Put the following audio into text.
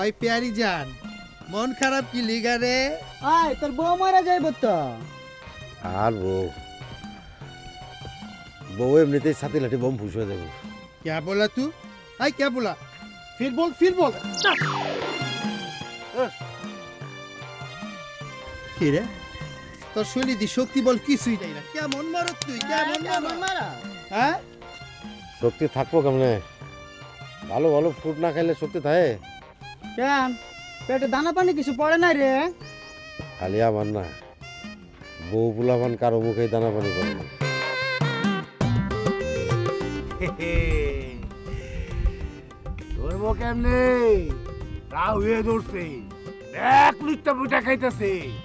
ওই পেয়ারি যান মন খারাপ কি লিগা রে? আয় তোর বউ মারা যাইব তো। আর বউ এমনিতেই ছাতি লাঠি বম ফুস হয়ে যাবে। क्या बोला तू? आई क्या बोला? फिर बोल কি রে তোর শৈলী দি শক্তি বল কিছুই নাই না, কেমন মারত তুই, কেমন মারা? হ্যাঁ শক্তি থাকবো কেমনে? ভালো ভালো ফুড না খাইলে শক্তি থাকে? কেন পেটে দানা পানি কিছু পড়ে নাই রে? খালি আমার না, বউ বুলামান কারো মুখে দানা পানি করে না। ধরবো কেমনে? রাহুয়ে ধরছে, এক লিটটা বুটা খাইতেছে।